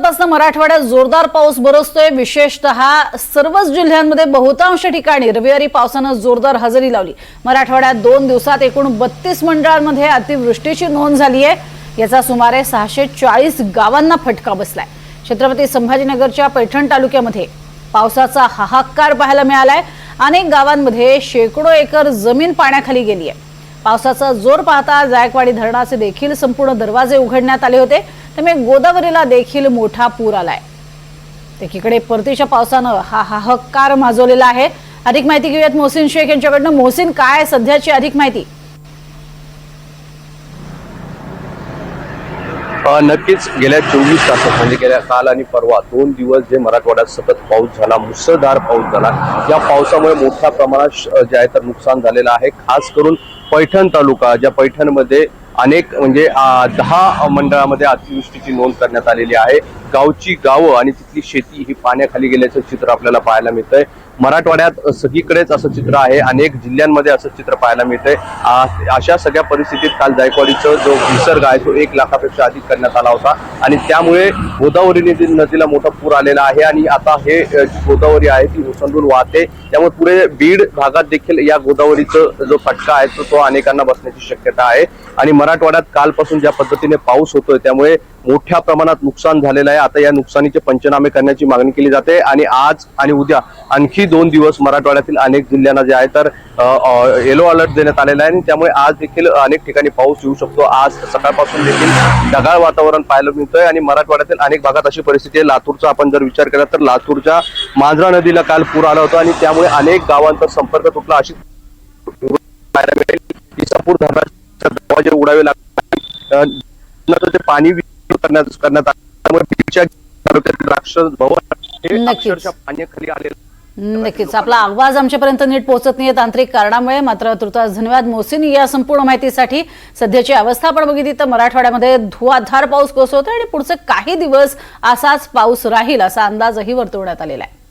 पासून मराठवाड्यात जोरदार पाऊस बरसतोय। विशेषतः सर्वच जिल्ह्यांमध्ये बहुतांश ठिकाणी रविवारी पावसाने जोरदार हजेरी लावली। मराठवाड्यात 2 दिवसात एकूण 32 मंडळांमध्ये अतिवृष्टीची नोंद झाली आहे। याचा सुमारे 640 गावांना फटका बसलाय। छत्रपती संभाजीनगरच्या पैठण तालुक्यामध्ये पावसाचा हाहाकार पाहायला मिळालाय। अनेक गावांमध्ये शेकडो एकर जमीन पाण्याखाली गेली आहे। पावसाचा जोर पाहता जायकवाडी धरणाचे देखील संपूर्ण दरवाजे उघडण्यात आले होते, त्यामुळे गोदावरीला देखील मोठा पूर आलाय। एकीकडे परतीच्या पावसानं हा हाहाकार माजवलेला आहे। अधिक माहिती घेऊयात मोहसिन शेख यांच्याकडनं। मोहसिन, काय सध्याची अधिक माहिती? नक्कीच गेल्या 24 तासात म्हणजे गेल्या काल आणि परवा 2 दिवस जे मराठवाड्यात सतत पाऊस झाला, मुसळधार पाऊस झाला, या पावसामुळे मोठ्या प्रमाणात जे आहे तर नुकसान झालेलं आहे। खास करून पैठण तालुका, ज्या पैठणमध्ये अनेक म्हणजे 10 मंडळामध्ये अतिवृष्टीची नोंद करण्यात आलेली आहे। गावची गावं आणि तिथली शेती ही पाण्याखाली गेल्याचं चित्र आपल्याला पाहायला मिळतंय। मराठवाड्यात सगळीकडेच असं चित्र आहे, अनेक जिल्ह्यांमध्ये असं चित्र पाहायला मिळतंय। अशा सगळ्या परिस्थितीत काल जायकवाडीचा जो विसर्ग आहे तो 1 लाखापेक्षा अधिक करण्यात आला होता आणि त्यामुळे गोदावरी नदीला मोठा पूर आलेला आहे आणि आता हे गोदावरी आहे ती ओसंडून वाहते। त्यामुळे पुढे बीड भागात देखील या गोदावरीचा जो फटका आहे तो अनेकांना बसण्याची शक्यता आहे आणि मराठवाड्यात कालपासून ज्या पद्धतीने पाऊस होतोय त्यामुळे मोठ्या प्रमाणात नुकसान झालेलं आहे। आता या नुकसानीचे पंचनामे करण्याची मागणी केली जाते आणि आज आणि उद्या आणखी 2 दिवस मराठवाड्यातील अनेक जिल्ह्यांना जे आहे तर येलो अलर्ट देण्यात आलेला आहे आणि त्यामुळे आज देखील अनेक ठिकाणी पाऊस येऊ शकतो। आज सकाळपासून देखील ढगाळ वातावरण पाहायला मिळतंय आणि मराठवाड्यातील अनेक भागात अशी परिस्थिती आहे। लातूरचा आपण जर विचार केला तर लातूरच्या मांजरा नदीला काल पूर आला होता आणि त्यामुळे अनेक गावांचा संपर्क तुटला अशी पाहायला मिळेल। इसापूर धरणाचे दरवाजे उडावे लागले, पाणी करण्यात त्यामुळे बीडच्या तालुक्यातील राक्षस भवन हे अक्षरशः पाण्याखाली आलेलं। नक्कीच आपला आवाज आमच्यापर्यंत नीट पोहोचत नाहीये तांत्रिक कारणामुळे। मात्र तुर्तास धन्यवाद मोहसिन या संपूर्ण माहितीसाठी। सध्याची अवस्था आपण बघितली तर मराठवाड्यामध्ये धुवाधार पाऊस कोसळतोय आणि पुढचे काही दिवस असाच पाऊस राहील असा अंदाजही वर्तवण्यात आलेला आहे।